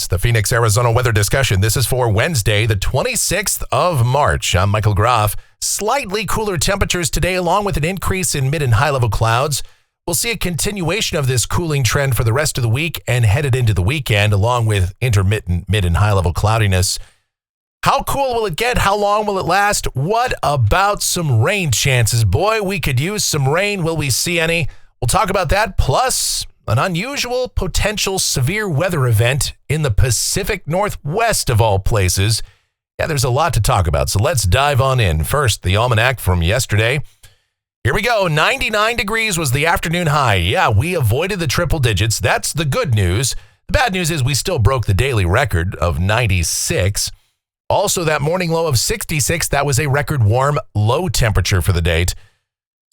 KMGX, the Phoenix, Arizona weather discussion. This is for Wednesday, the 26th of March. I'm Michael Groff. Slightly cooler temperatures today, along with an increase in mid and high-level clouds. We'll see a continuation of this cooling trend for the rest of the week and headed into the weekend, along with intermittent mid and high-level cloudiness. How cool will it get? How long will it last? What about some rain chances? Boy, we could use some rain. Will we see any? We'll talk about that, plus an unusual potential severe weather event in the Pacific Northwest of all places. Yeah, there's a lot to talk about, so let's dive on in. First, the almanac from yesterday. Here we go. 99 degrees was the afternoon high. Yeah, we avoided the triple digits. That's the good news. The bad news is we still broke the daily record of 96. Also, that morning low of 66, that was a record warm low temperature for the date.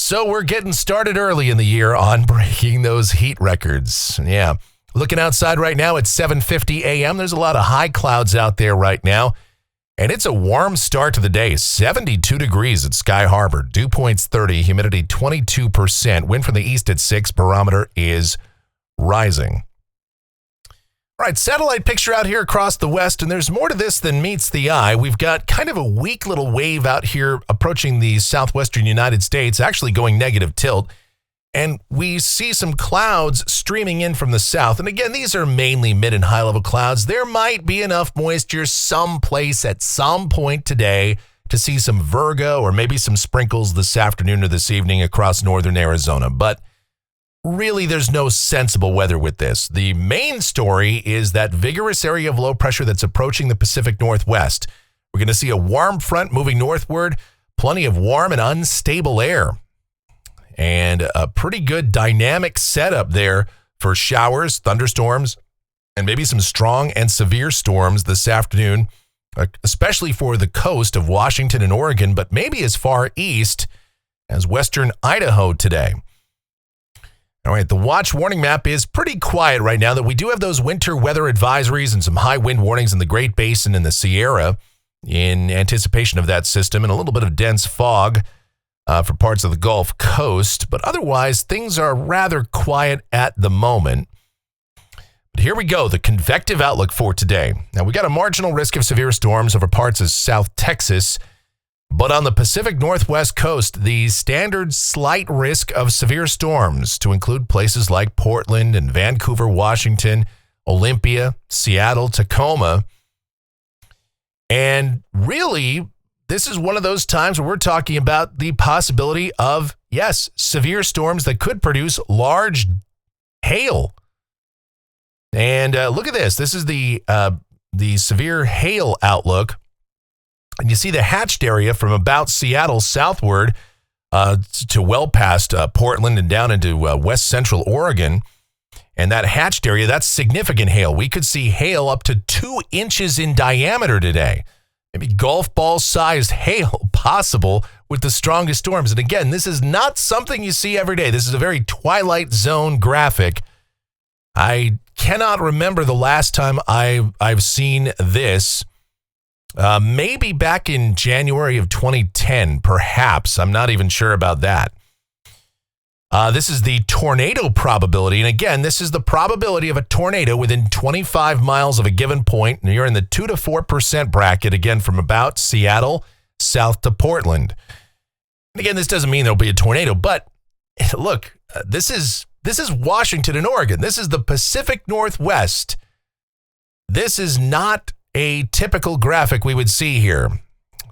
So we're getting started early in the year on breaking those heat records. Yeah, looking outside right now at 7:50 a.m. There's a lot of high clouds out there right now. And it's a warm start to the day. 72 degrees at Sky Harbor. Dew points 30, humidity 22%. Wind from the east at 6, barometer is rising. All right, satellite picture out here across the west, and there's more to this than meets the eye. We've got kind of a weak little wave out here approaching the southwestern United States, actually going negative tilt. And we see some clouds streaming in from the south. And again, these are mainly mid and high level clouds. There might be enough moisture someplace at some point today to see some virgo or maybe some sprinkles this afternoon or this evening across northern Arizona. But really, there's no sensible weather with this. The main story is that vigorous area of low pressure that's approaching the Pacific Northwest. We're going to see a warm front moving northward, plenty of warm and unstable air. And a pretty good dynamic setup there for showers, thunderstorms, and maybe some strong and severe storms this afternoon, especially for the coast of Washington and Oregon, but maybe as far east as western Idaho today. All right, the watch warning map is pretty quiet right now, that we do have those winter weather advisories and some high wind warnings in the Great Basin and the Sierra in anticipation of that system, and a little bit of dense fog for parts of the Gulf Coast, but otherwise things are rather quiet at the moment. But here we go, the convective outlook for today. Now, we got a marginal risk of severe storms over parts of South Texas, but on the Pacific Northwest coast, the standard slight risk of severe storms to include places like Portland and Vancouver, Washington, Olympia, Seattle, Tacoma. And really, this is one of those times where we're talking about the possibility of, yes, severe storms that could produce large hail. And look at this. This is the severe hail outlook. And you see the hatched area from about Seattle southward to well past Portland and down into west central Oregon. And that hatched area, that's significant hail. We could see hail up to 2 inches in diameter today. Maybe golf ball sized hail possible with the strongest storms. And again, this is not something you see every day. This is a very Twilight Zone graphic. I cannot remember the last time I've seen this. Maybe back in January of 2010, perhaps. I'm not even sure about that. This is the tornado probability. And again, this is the probability of a tornado within 25 miles of a given point. And you're in the 2 to 4% bracket, again, from about Seattle south to Portland. And again, this doesn't mean there'll be a tornado, but look, this is Washington and Oregon. This is the Pacific Northwest. This is not a typical graphic we would see here.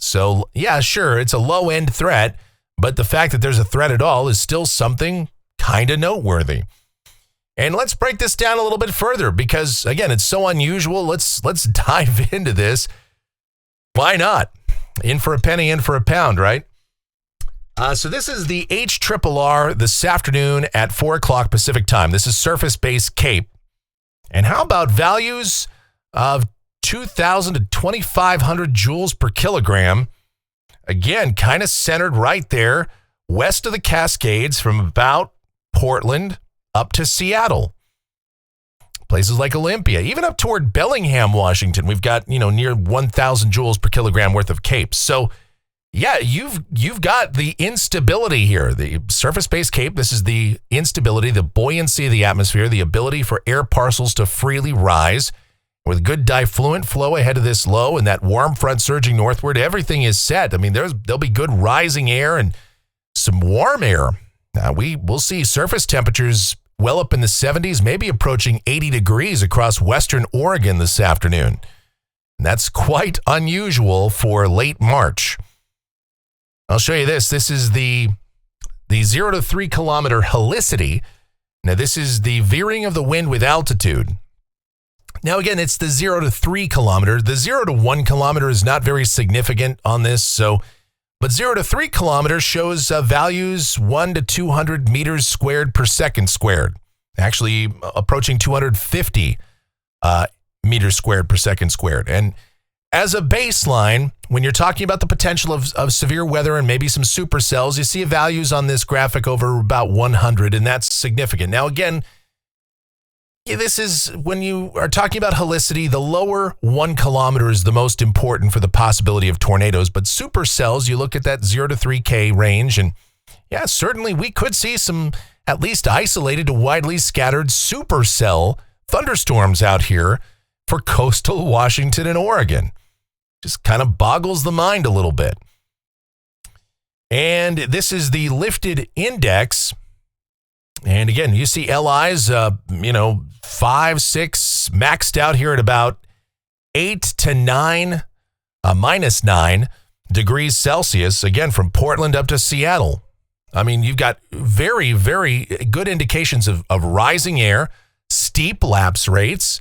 So, yeah, sure, it's a low-end threat, but the fact that there's a threat at all is still something kind of noteworthy. And let's break this down a little bit further because, again, it's so unusual. Let's dive into this. Why not? In for a penny, in for a pound, right? So this is the HRRR this afternoon at 4 o'clock Pacific time. This is surface-based CAPE. And how about values of 2,000 to 2,500 joules per kilogram? Again, kind of centered right there west of the Cascades from about Portland up to Seattle. Places like Olympia, even up toward Bellingham, Washington, we've got, near 1,000 joules per kilogram worth of CAPE. So, yeah, you've got the instability here. The surface-based CAPE, this is the instability, the buoyancy of the atmosphere, the ability for air parcels to freely rise. With good diffluent flow ahead of this low and that warm front surging northward, everything is set. I mean, there'll be good rising air and some warm air. Now, we'll see surface temperatures well up in the 70s, maybe approaching 80 degrees across western Oregon this afternoon. And that's quite unusual for late March. I'll show you this. This is the 0 to 3 kilometer helicity. Now, this is the veering of the wind with altitude. Now, again, it's the 0 to 3 kilometer. The 0 to 1 kilometer is not very significant on this. But 0 to 3 kilometers shows values 1 to 200 meters squared per second squared. Actually approaching 250 meters squared per second squared. And as a baseline, when you're talking about the potential of severe weather and maybe some supercells, you see values on this graphic over about 100, and that's significant. Now, again, this is when you are talking about helicity, the lower 1 kilometer is the most important for the possibility of tornadoes. But supercells, you look at that 0 to 3K range, and yeah, certainly we could see some at least isolated to widely scattered supercell thunderstorms out here for coastal Washington and Oregon. Just kind of boggles the mind a little bit. And this is the lifted index. And again, you see LIs, 5, 6, maxed out here at about 8 to 9, minus 9 degrees Celsius, again, from Portland up to Seattle. I mean, you've got very, very good indications of rising air, steep lapse rates.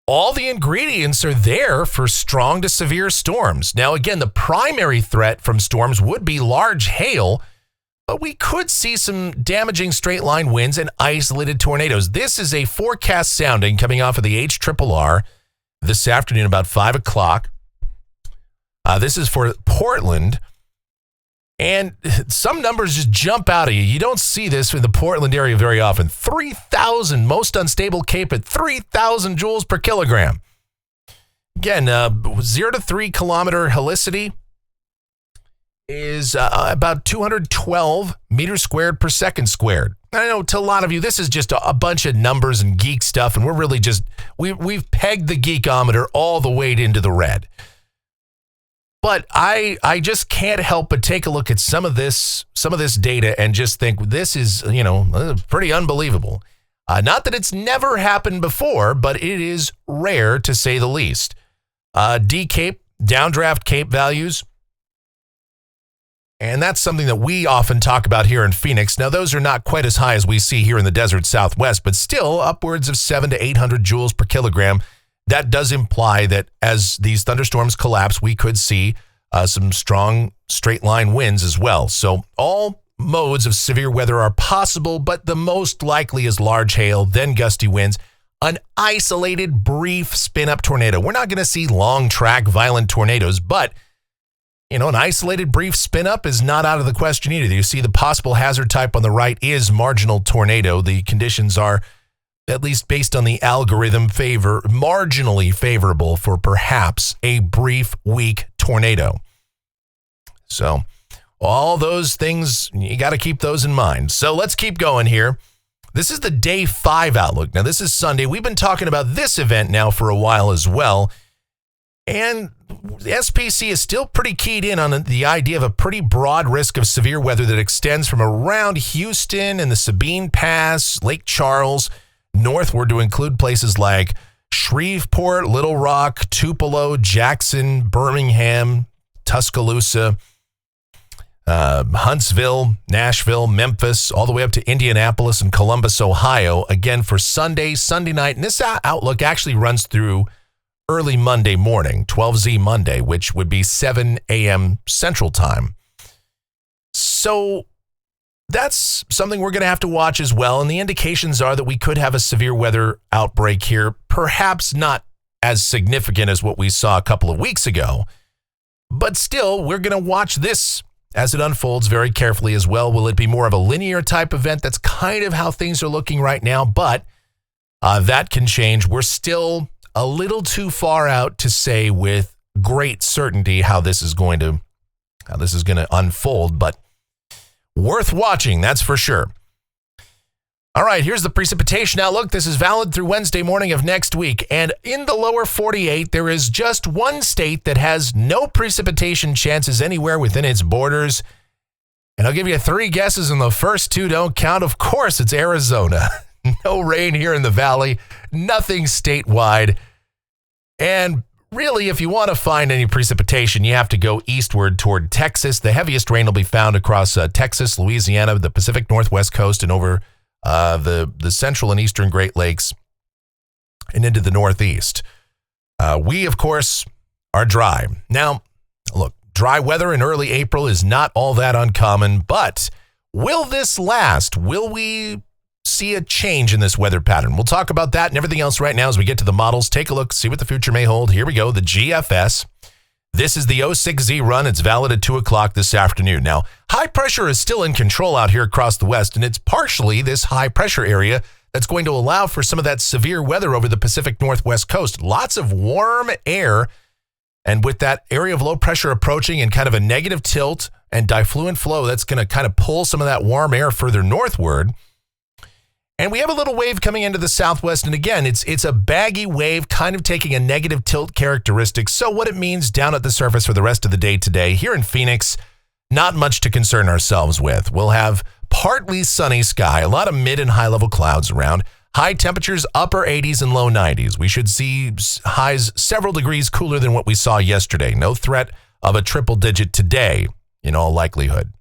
All the ingredients are there for strong to severe storms. Now, again, the primary threat from storms would be large hail, but we could see some damaging straight line winds and isolated tornadoes. This is a forecast sounding coming off of the HRRR this afternoon about 5 o'clock. This is for Portland. And some numbers just jump out at you. You don't see this in the Portland area very often. 3,000, most unstable CAPE at 3,000 joules per kilogram. Again, 0 to 3 kilometer helicity is about 212 meters squared per second squared. I know to a lot of you, this is just a bunch of numbers and geek stuff, and we're really just, we've pegged the geekometer all the way into the red. But I just can't help but take a look at some of this data and just think this is, pretty unbelievable. Not that it's never happened before, but it is rare to say the least. D-CAPE, downdraft CAPE values. And that's something that we often talk about here in Phoenix. Now, those are not quite as high as we see here in the desert Southwest, but still upwards of 700 to 800 joules per kilogram. That does imply that as these thunderstorms collapse, we could see some strong straight line winds as well. So all modes of severe weather are possible, but the most likely is large hail, then gusty winds, an isolated brief spin-up tornado. We're not going to see long track violent tornadoes, but an isolated brief spin-up is not out of the question either. You see the possible hazard type on the right is marginal tornado. The conditions are, at least based on the algorithm, marginally favorable for perhaps a brief, weak tornado. So all those things, you got to keep those in mind. So let's keep going here. This is the day 5 outlook. Now, this is Sunday. We've been talking about this event now for a while as well. And the SPC is still pretty keyed in on the idea of a pretty broad risk of severe weather that extends from around Houston and the Sabine Pass, Lake Charles, northward to include places like Shreveport, Little Rock, Tupelo, Jackson, Birmingham, Tuscaloosa, Huntsville, Nashville, Memphis, all the way up to Indianapolis and Columbus, Ohio. Again, for Sunday night. And this outlook actually runs through early Monday morning, 12Z Monday, which would be 7 a.m. Central Time. So that's something we're going to have to watch as well. And the indications are that we could have a severe weather outbreak here, perhaps not as significant as what we saw a couple of weeks ago. But still, we're going to watch this as it unfolds very carefully as well. Will it be more of a linear type event? That's kind of how things are looking right now, but that can change. We're still a little too far out to say with great certainty how this is going to unfold, but worth watching, that's for sure. All right, here's the precipitation outlook. This is valid through Wednesday morning of next week. And in the lower 48, there is just one state that has no precipitation chances anywhere within its borders. And I'll give you 3 guesses, and the first 2 don't count. Of course, it's Arizona. No rain here in the valley, nothing statewide. And really, if you want to find any precipitation, you have to go eastward toward Texas. The heaviest rain will be found across Texas, Louisiana, the Pacific Northwest coast, and over the central and eastern Great Lakes and into the Northeast. We, of course, are dry. Now, look, dry weather in early April is not all that uncommon, but will this last? Will we see a change in this weather pattern? We'll talk about that and everything else right now as we get to the models. Take a look, see what the future may hold. Here we go, the GFS. This is the 06Z run. It's valid at 2 o'clock this afternoon. Now, high pressure is still in control out here across the west, and it's partially this high pressure area that's going to allow for some of that severe weather over the Pacific Northwest coast. Lots of warm air, and with that area of low pressure approaching and kind of a negative tilt and diffluent flow, that's going to kind of pull some of that warm air further northward. And we have a little wave coming into the southwest. And again, it's a baggy wave, kind of taking a negative tilt characteristic. So what it means down at the surface for the rest of the day today, here in Phoenix, not much to concern ourselves with. We'll have partly sunny sky, a lot of mid and high level clouds around. High temperatures, upper 80s and low 90s. We should see highs several degrees cooler than what we saw yesterday. No threat of a triple digit today, in all likelihood.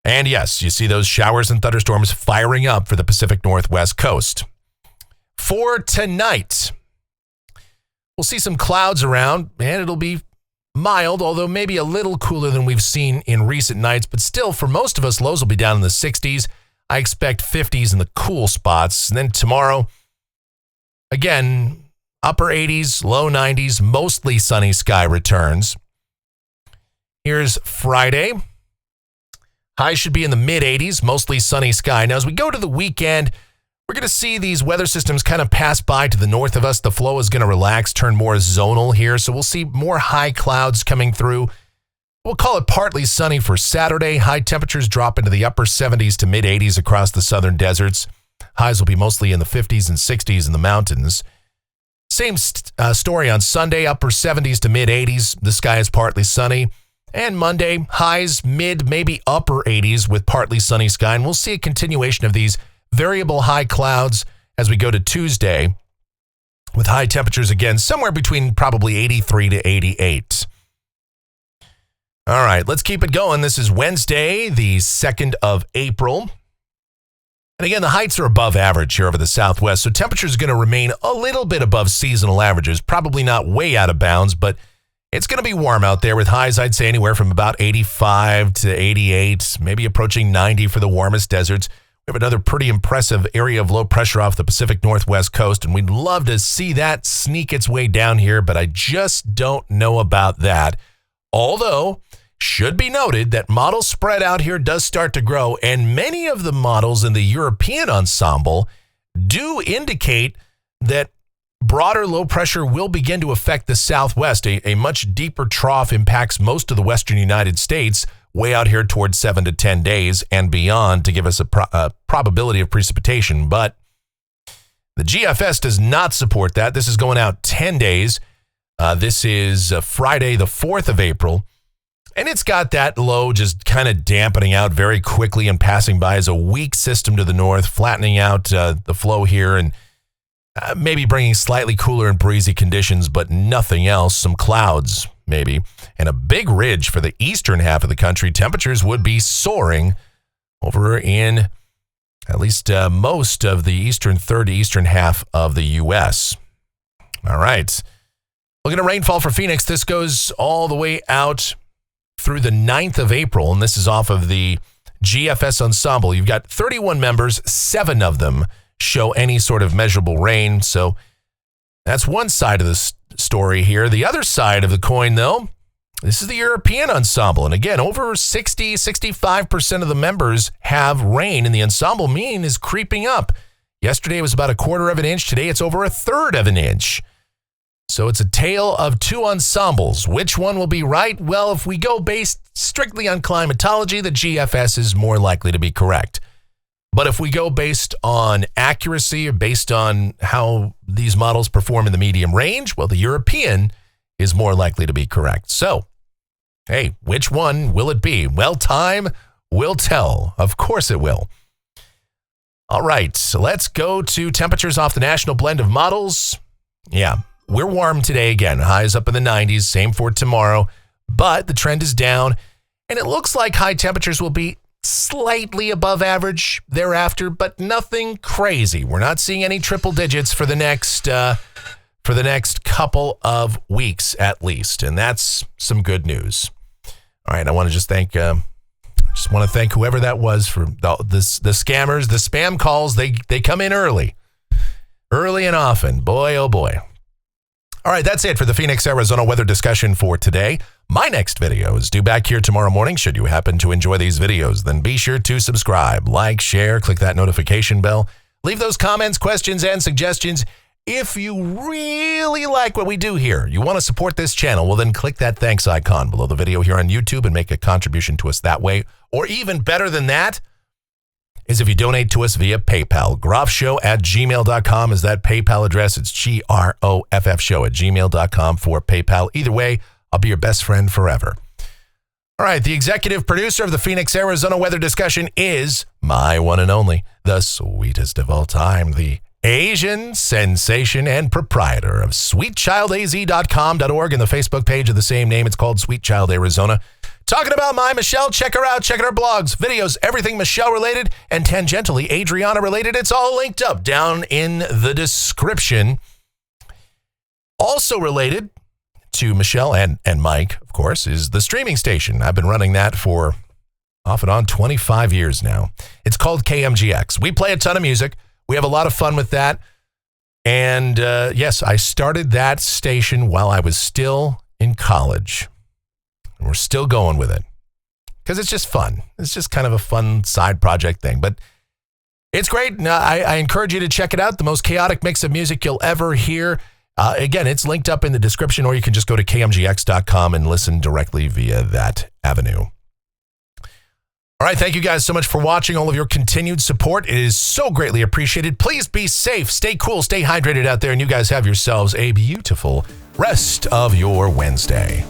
And yes, you see those showers and thunderstorms firing up for the Pacific Northwest coast. For tonight, we'll see some clouds around, and it'll be mild, although maybe a little cooler than we've seen in recent nights. But still, for most of us, lows will be down in the 60s. I expect 50s in the cool spots. And then tomorrow, again, upper 80s, low 90s, mostly sunny sky returns. Here's Friday. Highs should be in the mid-80s, mostly sunny sky. Now, as we go to the weekend, we're going to see these weather systems kind of pass by to the north of us. The flow is going to relax, turn more zonal here. So we'll see more high clouds coming through. We'll call it partly sunny for Saturday. High temperatures drop into the upper 70s to mid-80s across the southern deserts. Highs will be mostly in the 50s and 60s in the mountains. Same story on Sunday, upper 70s to mid-80s. The sky is partly sunny. And Monday, highs mid, maybe upper 80s with partly sunny sky. And we'll see a continuation of these variable high clouds as we go to Tuesday with high temperatures again, somewhere between probably 83 to 88. All right, let's keep it going. This is Wednesday, the 2nd of April. And again, the heights are above average here over the southwest. So temperatures are going to remain a little bit above seasonal averages, probably not way out of bounds, but it's going to be warm out there with highs, I'd say, anywhere from about 85 to 88, maybe approaching 90 for the warmest deserts. We have another pretty impressive area of low pressure off the Pacific Northwest coast, and we'd love to see that sneak its way down here, but I just don't know about that. Although, should be noted that model spread out here does start to grow, and many of the models in the European ensemble do indicate that broader low pressure will begin to affect the southwest. A much deeper trough impacts most of the western United States, way out here towards 7 to 10 days and beyond to give us a probability of precipitation. But the GFS does not support that. This is going out 10 days. This is Friday, the 4th of April. And it's got that low just kind of dampening out very quickly and passing by as a weak system to the north, flattening out the flow here and maybe bringing slightly cooler and breezy conditions, but nothing else. Some clouds, maybe. And a big ridge for the eastern half of the country. Temperatures would be soaring over in at least most of the eastern third to eastern half of the U.S. All right. Looking at rainfall for Phoenix. This goes all the way out through the 9th of April, and this is off of the GFS ensemble. You've got 31 members, 7 of them show any sort of measurable rain. So that's one side of the story here. The other side of the coin, though, this is the European ensemble. And again, over 65% of the members have rain, and the ensemble mean is creeping up. Yesterday it was about 1/4 of an inch. Today it's over 1/3 of an inch. So it's a tale of two ensembles. Which one will be right? Well, if we go based strictly on climatology, the GFS is more likely to be correct. But if we go based on accuracy or based on how these models perform in the medium range, well, the European is more likely to be correct. So, hey, which one will it be? Well, time will tell. Of course it will. All right, so let's go to temperatures off the national blend of models. Yeah, we're warm today again. Highs up in the 90s, same for tomorrow. But the trend is down, and it looks like high temperatures will be slightly above average thereafter, but nothing crazy. We're not seeing any triple digits for the next couple of weeks at least, and that's some good news. All right, I want to just thank whoever that was for the scammers, the spam calls. They come in early and often. Boy, oh boy. All right, that's it for the Phoenix, Arizona weather discussion for today. My next video is due back here tomorrow morning. Should you happen to enjoy these videos, then be sure to subscribe, like, share, click that notification bell. Leave those comments, questions, and suggestions. If you really like what we do here, you want to support this channel, well, then click that thanks icon below the video here on YouTube and make a contribution to us that way. Or even better than that is if you donate to us via PayPal. groffshow@gmail.com is that PayPal address. It's GROFF show@gmail.com for PayPal. Either way, I'll be your best friend forever. All right, the executive producer of the Phoenix, Arizona weather discussion is my one and only, the sweetest of all time, the Asian sensation and proprietor of sweetchildaz.com.org and the Facebook page of the same name. It's called Sweet Child Arizona. Talking about my Michelle. Check her out. Check out her blogs, videos, everything Michelle related and tangentially Adriana related. It's all linked up down in the description. Also related to Michelle and Mike, of course, is the streaming station. I've been running that for off and on 25 years now. It's called KMGX. We play a ton of music. We have a lot of fun with that. And yes, I started that station while I was still in college. And we're still going with it because it's just fun. It's just kind of a fun side project thing. But it's great. I encourage you to check it out. The most chaotic mix of music you'll ever hear. Again, it's linked up in the description, or you can just go to kmgx.com and listen directly via that avenue. All right, thank you guys so much for watching. All of your continued support, it is so greatly appreciated. Please be safe, stay cool, stay hydrated out there, and you guys have yourselves a beautiful rest of your Wednesday.